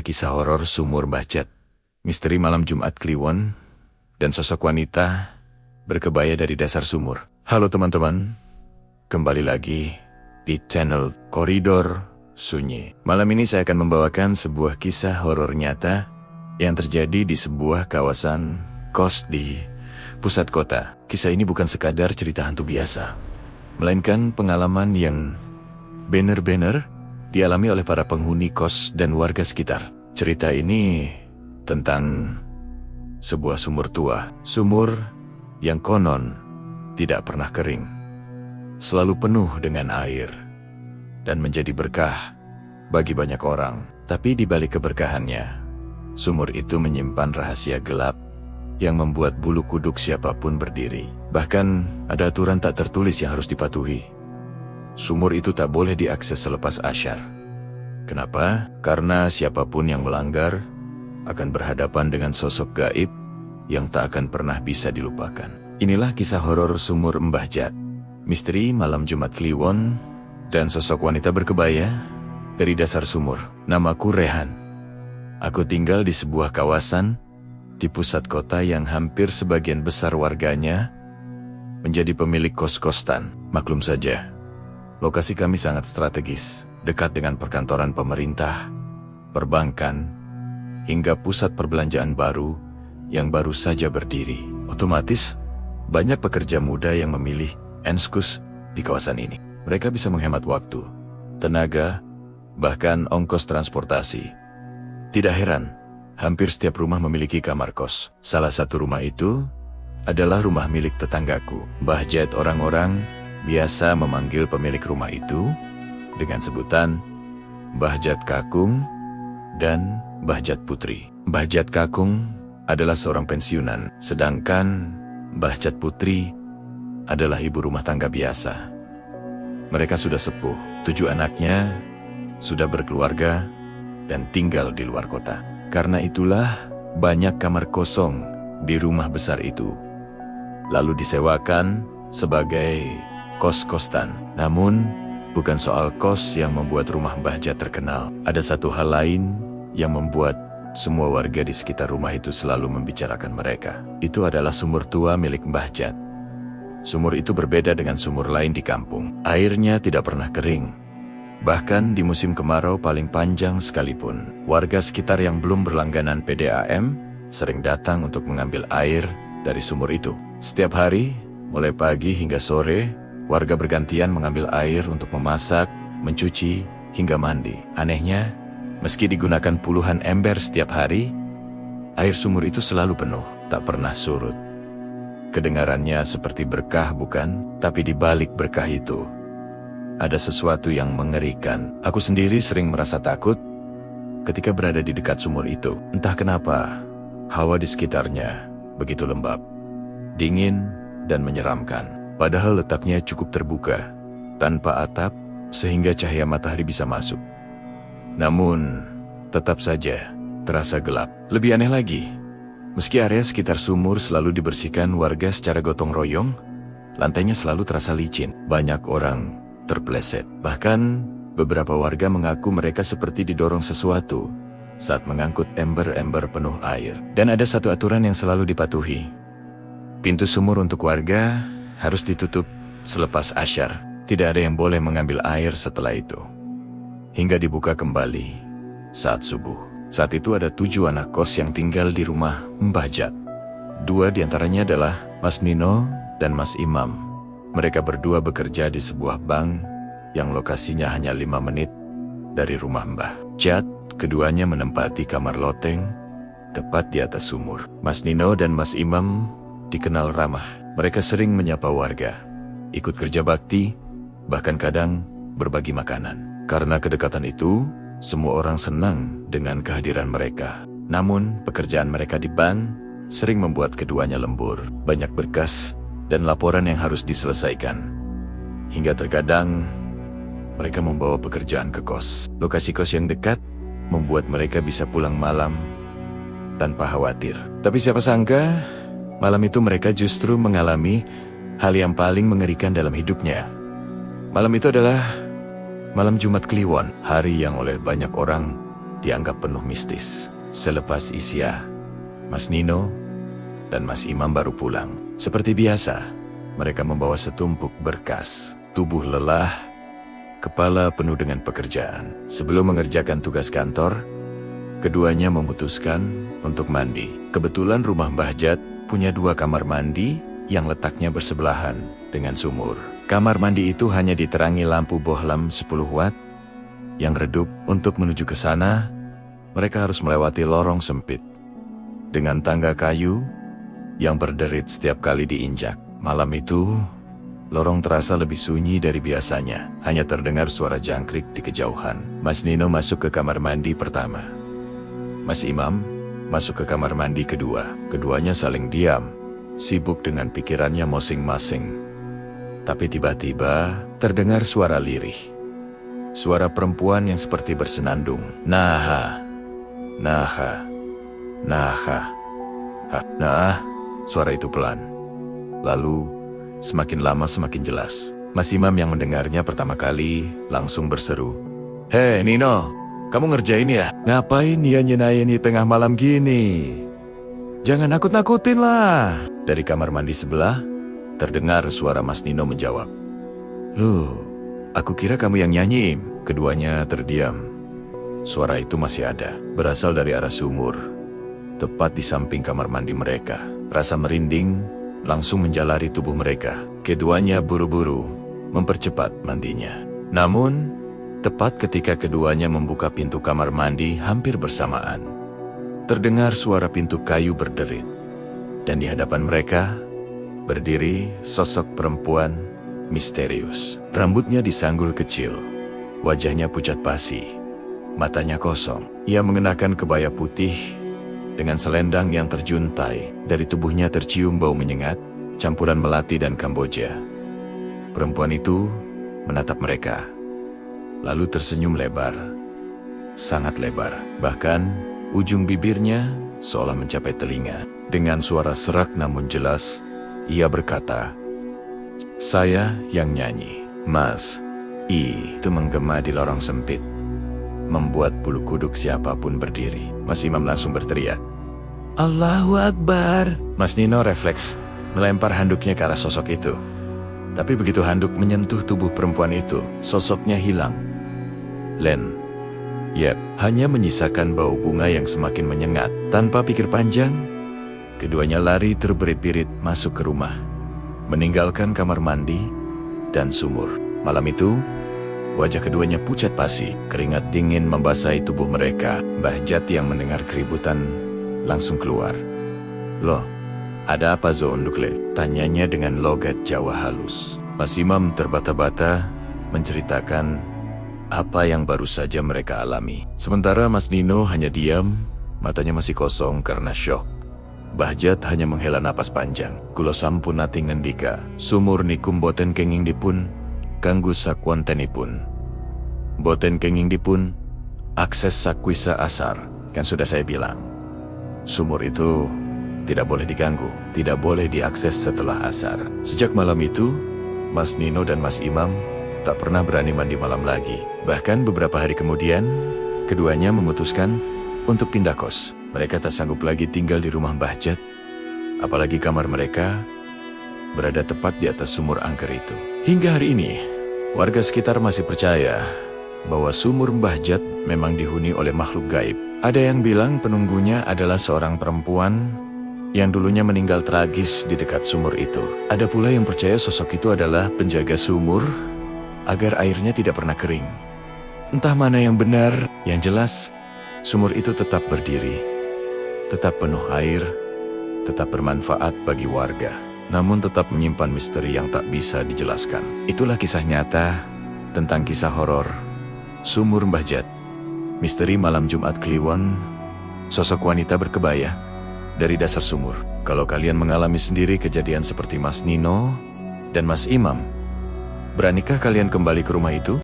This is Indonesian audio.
Kisah horor Sumur Mbah Jat, misteri malam Jumat Kliwon, dan sosok wanita berkebaya dari dasar sumur. Halo teman-teman, kembali lagi di channel Koridor Sunyi. Malam ini saya akan membawakan sebuah kisah horor nyata yang terjadi di sebuah kawasan kos di pusat kota. Kisah ini bukan sekadar cerita hantu biasa, melainkan pengalaman yang benar-benar dialami oleh para penghuni kos dan warga sekitar. Cerita ini tentang sebuah sumur tua. Sumur yang konon tidak pernah kering, selalu penuh dengan air, dan menjadi berkah bagi banyak orang. Tapi di balik keberkahannya, sumur itu menyimpan rahasia gelap yang membuat bulu kuduk siapapun berdiri. Bahkan ada aturan tak tertulis yang harus dipatuhi. Sumur itu tak boleh diakses selepas asyar. Kenapa? Karena siapapun yang melanggar akan berhadapan dengan sosok gaib yang tak akan pernah bisa dilupakan. Inilah kisah horor Sumur Mbah Jat, misteri malam Jumat Kliwon, dan sosok wanita berkebaya dari dasar sumur. Namaku Rehan. Aku tinggal di sebuah kawasan di pusat kota yang hampir sebagian besar warganya menjadi pemilik kos-kosan. Maklum saja, lokasi kami sangat strategis, dekat dengan perkantoran pemerintah, perbankan, hingga pusat perbelanjaan baru yang baru saja berdiri. Otomatis, banyak pekerja muda yang memilih enskus di kawasan ini. Mereka bisa menghemat waktu, tenaga, bahkan ongkos transportasi. Tidak heran, hampir setiap rumah memiliki kamar kos. Salah satu rumah itu adalah rumah milik tetanggaku. Mbah Jat. Orang-orang biasa memanggil pemilik rumah itu dengan sebutan Mbah Jat Kakung dan Mbah Jat Putri. Mbah Jat Kakung adalah seorang pensiunan, sedangkan Mbah Jat Putri adalah ibu rumah tangga biasa. Mereka sudah sepuh, 7 anaknya sudah berkeluarga dan tinggal di luar kota. Karena itulah banyak kamar kosong di rumah besar itu, lalu disewakan sebagai kos-kosan. Namun, bukan soal kos yang membuat rumah Mbah Jat terkenal. Ada satu hal lain yang membuat semua warga di sekitar rumah itu selalu membicarakan mereka. Itu adalah sumur tua milik Mbah Jat. Sumur itu berbeda dengan sumur lain di kampung. Airnya tidak pernah kering. Bahkan di musim kemarau paling panjang sekalipun, warga sekitar yang belum berlangganan PDAM sering datang untuk mengambil air dari sumur itu. Setiap hari, mulai pagi hingga sore, warga bergantian mengambil air untuk memasak, mencuci, hingga mandi. Anehnya, meski digunakan puluhan ember setiap hari, air sumur itu selalu penuh, tak pernah surut. Kedengarannya seperti berkah, bukan? Tapi di balik berkah itu, ada sesuatu yang mengerikan. Aku sendiri sering merasa takut ketika berada di dekat sumur itu. Entah kenapa, hawa di sekitarnya begitu lembab, dingin, dan menyeramkan. Padahal letaknya cukup terbuka, tanpa atap, sehingga cahaya matahari bisa masuk. Namun, tetap saja terasa gelap. Lebih aneh lagi, meski area sekitar sumur selalu dibersihkan warga secara gotong royong, lantainya selalu terasa licin. Banyak orang terpleset. Bahkan, beberapa warga mengaku mereka seperti didorong sesuatu saat mengangkut ember-ember penuh air. Dan ada satu aturan yang selalu dipatuhi. Pintu sumur untuk warga harus ditutup selepas asyar. Tidak ada yang boleh mengambil air setelah itu, hingga dibuka kembali saat subuh. Saat itu ada 7 anak kos yang tinggal di rumah Mbah Jat. 2 diantaranya adalah Mas Nino dan Mas Imam. Mereka berdua bekerja di sebuah bank yang lokasinya hanya 5 menit dari rumah Mbah Jat. Keduanya menempati kamar loteng tepat di atas sumur. Mas Nino dan Mas Imam dikenal ramah. Mereka sering menyapa warga, ikut kerja bakti, bahkan kadang berbagi makanan. Karena kedekatan itu, semua orang senang dengan kehadiran mereka. Namun, pekerjaan mereka di bank sering membuat keduanya lembur. Banyak berkas dan laporan yang harus diselesaikan. Hingga terkadang, mereka membawa pekerjaan ke kos. Lokasi kos yang dekat membuat mereka bisa pulang malam tanpa khawatir. Tapi siapa sangka, malam itu mereka justru mengalami hal yang paling mengerikan dalam hidupnya. Malam itu adalah malam Jumat Kliwon, hari yang oleh banyak orang dianggap penuh mistis. Selepas Isya, Mas Nino dan Mas Imam baru pulang. Seperti biasa, mereka membawa setumpuk berkas. Tubuh lelah, kepala penuh dengan pekerjaan. Sebelum mengerjakan tugas kantor, keduanya memutuskan untuk mandi. Kebetulan rumah Mbah Jat punya 2 kamar mandi yang letaknya bersebelahan dengan sumur. Kamar mandi itu hanya diterangi lampu bohlam 10 watt yang redup. Untuk menuju ke sana, mereka harus melewati lorong sempit dengan tangga kayu yang berderit setiap kali diinjak. Malam itu, lorong terasa lebih sunyi dari biasanya. Hanya terdengar suara jangkrik di kejauhan. Mas Nino masuk ke kamar mandi pertama. Mas Imam masuk ke kamar mandi kedua. Keduanya saling diam, sibuk dengan pikirannya masing-masing. Tapi tiba-tiba terdengar suara lirih. Suara perempuan yang seperti bersenandung. Nah, suara itu pelan. Lalu, semakin lama semakin jelas. Mas Imam yang mendengarnya pertama kali langsung berseru, "Hei Nino, kamu ngerjain ya? Ngapain ya nyenain di tengah malam gini? Jangan nakut-nakutin lah." Dari kamar mandi sebelah, terdengar suara Mas Nino menjawab, "Loh, aku kira kamu yang nyanyi." Keduanya terdiam. Suara itu masih ada, berasal dari arah sumur, tepat di samping kamar mandi mereka. Rasa merinding langsung menjalari tubuh mereka. Keduanya buru-buru mempercepat mandinya. Namun, tepat ketika keduanya membuka pintu kamar mandi hampir bersamaan, terdengar suara pintu kayu berderit. Dan di hadapan mereka, berdiri sosok perempuan misterius. Rambutnya disanggul kecil, wajahnya pucat pasi, matanya kosong. Ia mengenakan kebaya putih dengan selendang yang terjuntai. Dari tubuhnya tercium bau menyengat, campuran melati dan Kamboja. Perempuan itu menatap mereka, lalu tersenyum lebar, sangat lebar. Bahkan ujung bibirnya seolah mencapai telinga. Dengan suara serak namun jelas, ia berkata, "Saya yang nyanyi." Mas itu menggema di lorong sempit, membuat bulu kuduk siapapun berdiri. Mas Imam langsung berteriak, "Allahu Akbar!" Mas Nino refleks melempar handuknya ke arah sosok itu. Tapi begitu handuk menyentuh tubuh perempuan itu, sosoknya hilang. Hanya menyisakan bau bunga yang semakin menyengat. Tanpa pikir panjang, keduanya lari terberit-berit masuk ke rumah, meninggalkan kamar mandi dan sumur. Malam itu, wajah keduanya pucat pasi, keringat dingin membasahi tubuh mereka. Mbah Jat yang mendengar keributan langsung keluar. "Loh, ada apa Zo Undukle?" tanyanya dengan logat Jawa halus. Mas Imam terbata-bata menceritakan apa yang baru saja mereka alami. Sementara Mas Nino hanya diam, matanya masih kosong karena syok. Mbah Jat hanya menghela napas panjang. "Kulo sampun nati ngendika, sumur nikum boten kenging dipun kanggo sakwontenipun. Boten kenging dipun akses sakwisa asar." Kan sudah saya bilang, sumur itu tidak boleh diganggu, tidak boleh diakses setelah asar. Sejak malam itu, Mas Nino dan Mas Imam tak pernah berani mandi malam lagi. Bahkan beberapa hari kemudian, keduanya memutuskan untuk pindah kos. Mereka tak sanggup lagi tinggal di rumah Mbah Jat, apalagi kamar mereka berada tepat di atas sumur angker itu. Hingga hari ini, warga sekitar masih percaya bahwa sumur Mbah Jat memang dihuni oleh makhluk gaib. Ada yang bilang penunggunya adalah seorang perempuan yang dulunya meninggal tragis di dekat sumur itu. Ada pula yang percaya sosok itu adalah penjaga sumur agar airnya tidak pernah kering. Entah mana yang benar, yang jelas sumur itu tetap berdiri, tetap penuh air, tetap bermanfaat bagi warga, namun tetap menyimpan misteri yang tak bisa dijelaskan. Itulah kisah nyata tentang kisah horor Sumur Mbah Jat. Misteri malam Jumat Kliwon, sosok wanita berkebaya dari dasar sumur. Kalau kalian mengalami sendiri kejadian seperti Mas Nino dan Mas Imam, beranikah kalian kembali ke rumah itu?